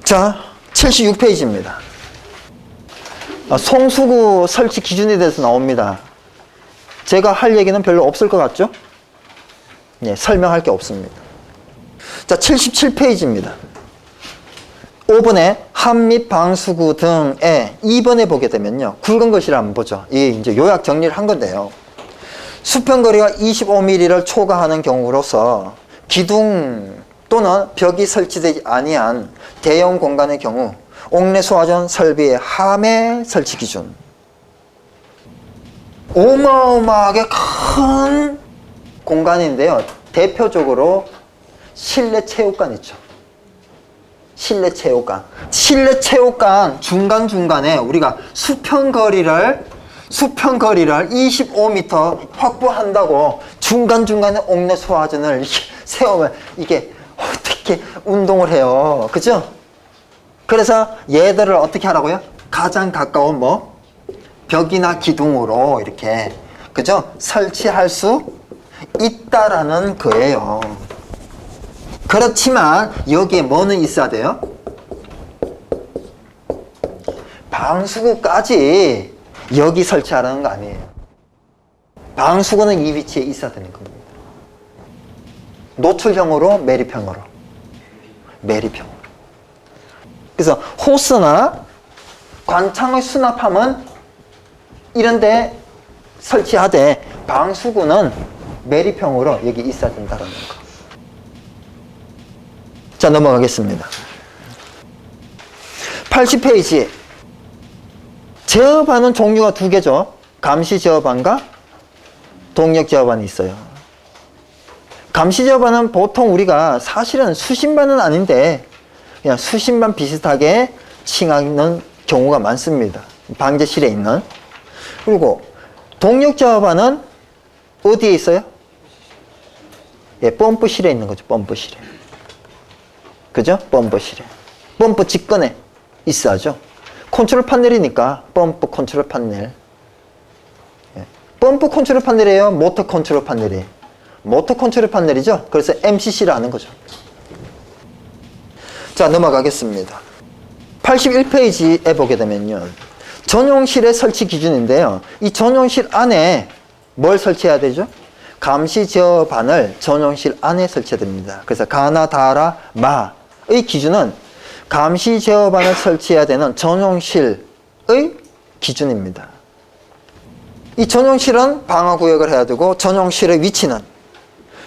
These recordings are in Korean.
자, 76페이지입니다. 송수구 설치 기준에 대해서 나옵니다. 제가 할 얘기는 별로 없을 것 같죠? 예, 설명할 게 없습니다. 자, 77페이지입니다. 5번에 함 및 방수구 등에 2번에 보게 되면요. 굵은 것이라 한번 보죠. 이게 이제 요약 정리를 한 건데요. 수평거리가 25mm를 초과하는 경우로서 기둥 또는 벽이 설치되지 아니한 대형 공간의 경우 옥내 소화전 설비의 함의 설치 기준. 어마어마하게 큰 공간인데요. 대표적으로 실내 체육관 있죠. 실내 체육관. 실내 체육관 중간중간에 우리가 수평거리를 25m 확보한다고 중간중간에 옥내 소화전을 세우면 이게 어떻게 운동을 해요. 그죠? 그래서 얘들을 어떻게 하라고요? 가장 가까운 벽이나 기둥으로 이렇게, 그죠? 설치할 수 있다라는 거예요. 그렇지만 여기에 뭐는 있어야 돼요? 방수구까지 여기 설치하라는 거 아니에요. 방수구는 이 위치에 있어야 되는 겁니다. 노출형으로, 매립형으로. 매립형으로. 그래서 호스나 관창의 수납함은 이런데 설치하되 방수구는 매립형으로 여기 있어야 된다는 거. 자, 넘어가겠습니다. 80페이지. 제어반은 종류가 두 개죠. 감시 제어반과 동력 제어반이 있어요. 감시 제어반은 보통 우리가 사실은 수신반은 아닌데 그냥 수신반 비슷하게 칭하는 경우가 많습니다. 방제실에 있는. 그리고 동력 제어반은 어디에 있어요? 예, 펌프실에 있는 거죠. 펌프실에. 그죠? 펌프실에. 펌프 직근에 있어야죠. 컨트롤 판넬이니까 펌프 컨트롤 판넬. 예. 펌프 컨트롤 판넬이에요? 모터 컨트롤 판넬이에요? 모터 컨트롤 판넬이죠? 그래서 MCC라는 거죠. 자, 넘어가겠습니다. 81페이지에 보게 되면요. 전용실의 설치 기준인데요. 이 전용실 안에 뭘 설치해야 되죠? 감시 제어반을 전용실 안에 설치해야 됩니다. 그래서 가나, 다라, 마의 기준은 감시 제어반을 설치해야 되는 전용실의 기준입니다. 이 전용실은 방화구역을 해야 되고 전용실의 위치는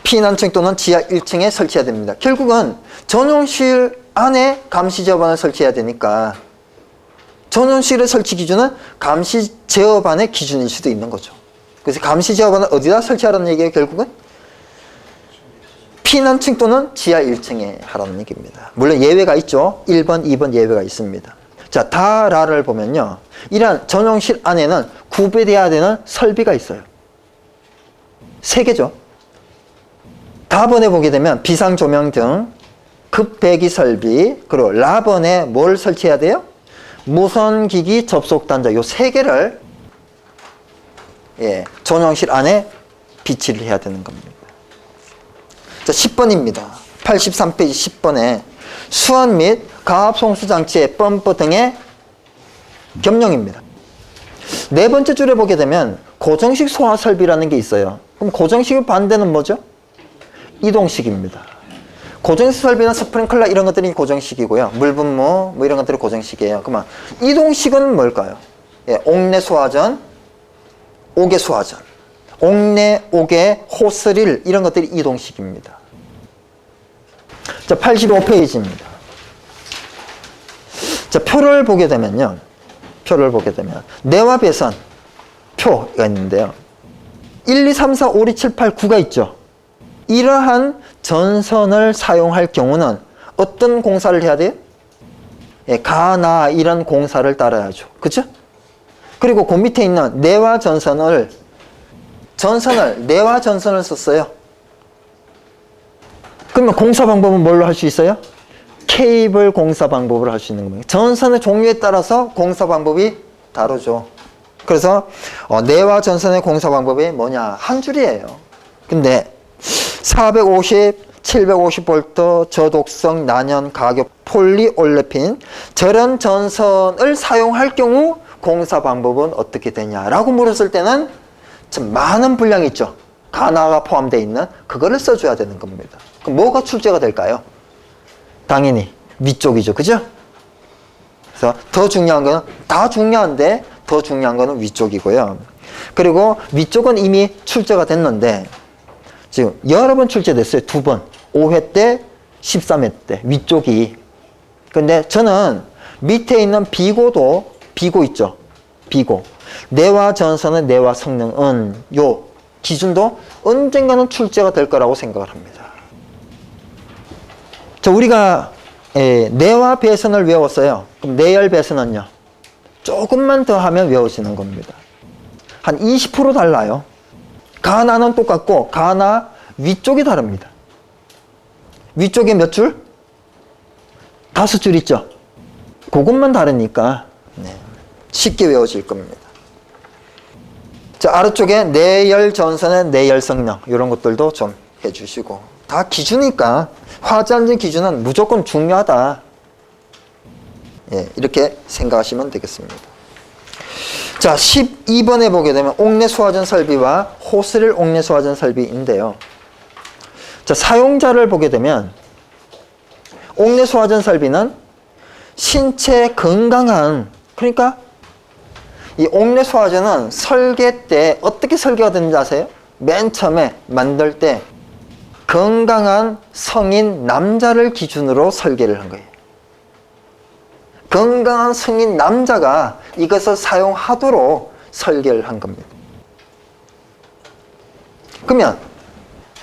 피난층 또는 지하 1층에 설치해야 됩니다. 결국은 전용실 안에 감시 제어반을 설치해야 되니까 전용실의 설치 기준은 감시 제어반의 기준일 수도 있는 거죠. 그래서 감시 제어반을 어디다 설치하라는 얘기예요, 결국은? 피난층 또는 지하 1층에 하라는 얘기입니다. 물론 예외가 있죠. 1번, 2번 예외가 있습니다. 자, 다라를 보면요. 이러한 전용실 안에는 구비되어야 되는 설비가 있어요. 3개죠. 다번에 보게 되면 비상조명 등 급배기 설비, 그리고 라번에 뭘 설치해야 돼요? 무선기기 접속단자 요 3개를 전용실 안에 비치를 해야 되는 겁니다. 자, 10번입니다. 83페이지 10번에 수원 및 가압송수장치의 펌프 등의 겸용입니다. 네 번째 줄에 보게 되면 고정식 소화 설비라는 게 있어요. 그럼 고정식의 반대는 뭐죠? 이동식입니다. 고정식 설비는 스프링클러 이런 것들이 고정식이고요. 물분무 뭐 이런 것들이 고정식이에요. 그러면 이동식은 뭘까요? 예, 옥내 소화전, 옥외 소화전, 옥내, 옥외, 호스릴 이런 것들이 이동식입니다. 자, 85페이지입니다. 자, 표를 보게 되면요. 표를 보게 되면 내와 배선 표가 있는데요. 1, 2, 3, 4, 5, 6, 7, 8, 9가 있죠. 이러한 전선을 사용할 경우는 어떤 공사를 해야 돼요? 예, 가나 이런 공사를 따라야죠. 그죠? 그리고 그 밑에 있는 내와 전선을 내와 전선을 썼어요. 그러면 공사 방법은 뭘로 할 수 있어요? 케이블 공사 방법으로 할 수 있는 겁니다. 전선의 종류에 따라서 공사 방법이 다르죠. 그래서 내와 전선의 공사 방법이 뭐냐? 한 줄이에요. 근데 450, 750V 저독성 난연 가격 폴리올레핀 저런 전선을 사용할 경우 공사 방법은 어떻게 되냐라고 물었을 때는 참 많은 분량이 있죠. 가나가 포함되어 있는 그거를 써줘야 되는 겁니다. 그럼 뭐가 출제가 될까요? 당연히 위쪽이죠. 그죠? 그래서 더 중요한 거는 다 중요한데 더 중요한 거는 위쪽이고요. 그리고 위쪽은 이미 출제가 됐는데 지금 여러 번 출제됐어요. 2번. 5회 때, 13회 때 위쪽이. 근데 저는 밑에 있는 비고도 비고 있죠. 비고. 내화 전선의 내화 성능은 요 기준도 언젠가는 출제가 될 거라고 생각을 합니다. 자, 우리가 내화 배선을 외웠어요. 그럼 내열 배선은요? 조금만 더 하면 외워지는 겁니다. 한 20% 달라요. 가나는 똑같고 가나 위쪽이 다릅니다. 위쪽에 몇 줄? 5줄 있죠? 그것만 다르니까 쉽게 외워질 겁니다. 자, 아래쪽에 내열 전선의 내열 성능 이런 것들도 좀 해주시고 다 기준이니까 화자재 기준은 무조건 중요하다. 이렇게 생각하시면 되겠습니다. 자, 12번에 보게 되면 옥내 소화전 설비와 호스릴 옥내 소화전 설비인데요. 자, 사용자를 보게 되면 옥내 소화전 설비는 신체 건강한, 그러니까 이 옥내 소화전은 설계 때 어떻게 설계가 되는지 아세요? 맨 처음에 만들 때 건강한 성인 남자를 기준으로 설계를 한 거예요. 건강한 성인 남자가 이것을 사용하도록 설계를 한 겁니다. 그러면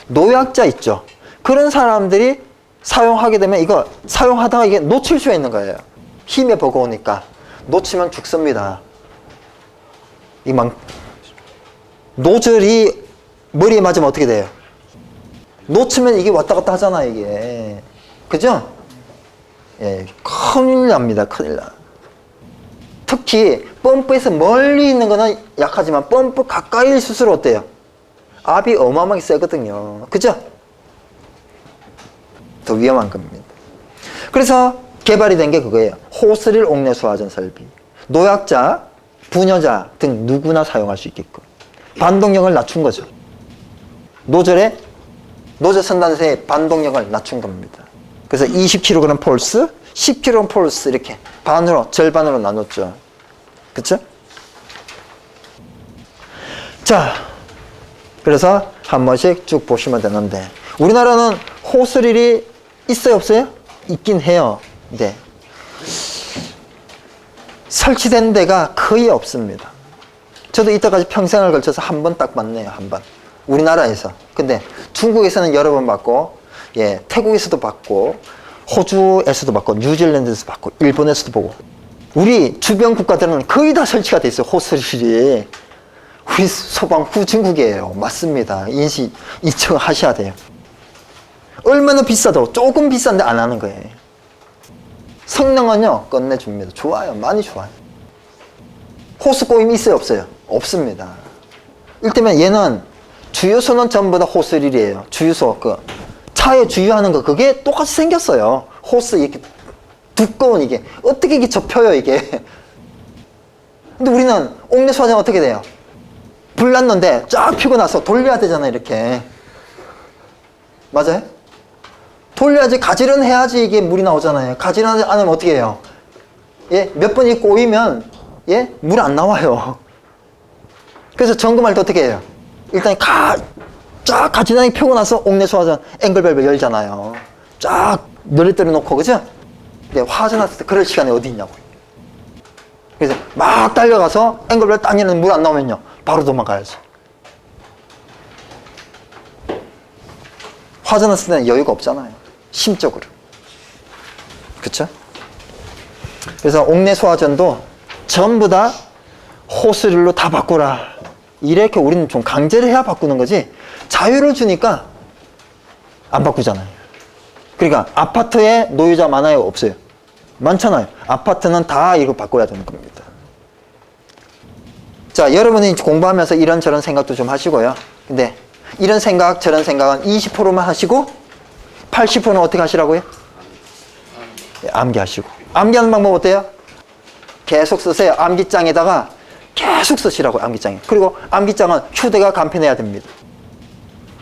노약자 있죠. 그런 사람들이 사용하게 되면 이거 사용하다가 이게 놓칠 수 있는 거예요. 힘에 버거우니까 놓치면 죽습니다. 이 막 노즐이 머리에 맞으면 어떻게 돼요? 놓치면 이게 왔다 갔다 하잖아, 이게. 그죠? 큰일 납니다. 큰일 나. 특히 펌프에서 멀리 있는 거는 약하지만 펌프 가까이 있을수록 어때요? 압이 어마어마하게 세거든요. 그죠? 더 위험한 겁니다. 그래서 개발이 된 게 그거예요. 호스릴 옥내 소화전 설비. 노약자, 부녀자 등 누구나 사용할 수 있게끔 반동력을 낮춘 거죠. 노즐 선단세의 반동력을 낮춘 겁니다. 그래서 20kg 폴스, 10kg 폴스 이렇게 절반으로 나눴죠. 그쵸? 자, 그래서 한 번씩 쭉 보시면 되는데 우리나라는 호스릴이 있어요, 없어요? 있긴 해요. 네. 설치된 데가 거의 없습니다. 저도 이때까지 평생을 걸쳐서 한 번 딱 봤네요. 한 번. 우리나라에서. 근데 중국에서는 여러 번 봤고, 태국에서도 봤고, 호주에서도 봤고, 뉴질랜드에서도 봤고, 일본에서도 보고. 우리 주변 국가들은 거의 다 설치가 돼 있어요. 호스릴이. 우리 소방 후진국이에요. 맞습니다. 인정하셔야 돼요. 얼마나 비싸도 조금 비싼데 안 하는 거예요. 성능은요, 끝내줍니다. 좋아요. 많이 좋아요. 호스 꼬임이 있어요, 없어요? 없습니다. 이를테면 얘는 주유소는 전부 다 호스릴이에요. 주유소, 차에 주유하는 거, 그게 똑같이 생겼어요. 호스, 이렇게 두꺼운 이게. 어떻게 이게 접혀요, 이게. 근데 우리는 옥내 소화전 어떻게 돼요? 불 났는데 쫙 피고 나서 돌려야 되잖아요, 이렇게. 맞아요? 돌려야지, 가지런 해야지 이게 물이 나오잖아요. 가지런 안 하면 어떻게 해요? 몇 번이 꼬이면, 물 안 나와요. 그래서 점검할 때 어떻게 해요? 일단 쫙 가지런하게 펴고 나서 옥내 소화전 앵글밸브 열잖아요. 쫙 늘어뜨려 놓고, 그죠? 화전 왔을 때 그럴 시간이 어디 있냐고. 그래서 막 달려가서 앵글밸브 딱 열면 물 안 나오면요, 바로 도망가야죠. 화전 왔을 때는 여유가 없잖아요. 심적으로. 그쵸? 그래서 옥내 소화전도 전부 다 호스릴로 다 바꾸라. 이렇게 우리는 좀 강제를 해야 바꾸는 거지, 자유를 주니까 안 바꾸잖아요. 그러니까 아파트에 노유자 많아요, 없어요? 많잖아요. 아파트는 다 이거 바꿔야 되는 겁니다. 자, 여러분이 공부하면서 이런저런 생각도 좀 하시고요. 근데 이런 생각 저런 생각은 20%만 하시고 80%는 어떻게 하시라고요? 암기하시고. 암기하는 방법 어때요? 계속 쓰세요. 암기장에다가 계속 쓰시라고요. 암기장에. 그리고 암기장은 휴대가 간편해야 됩니다.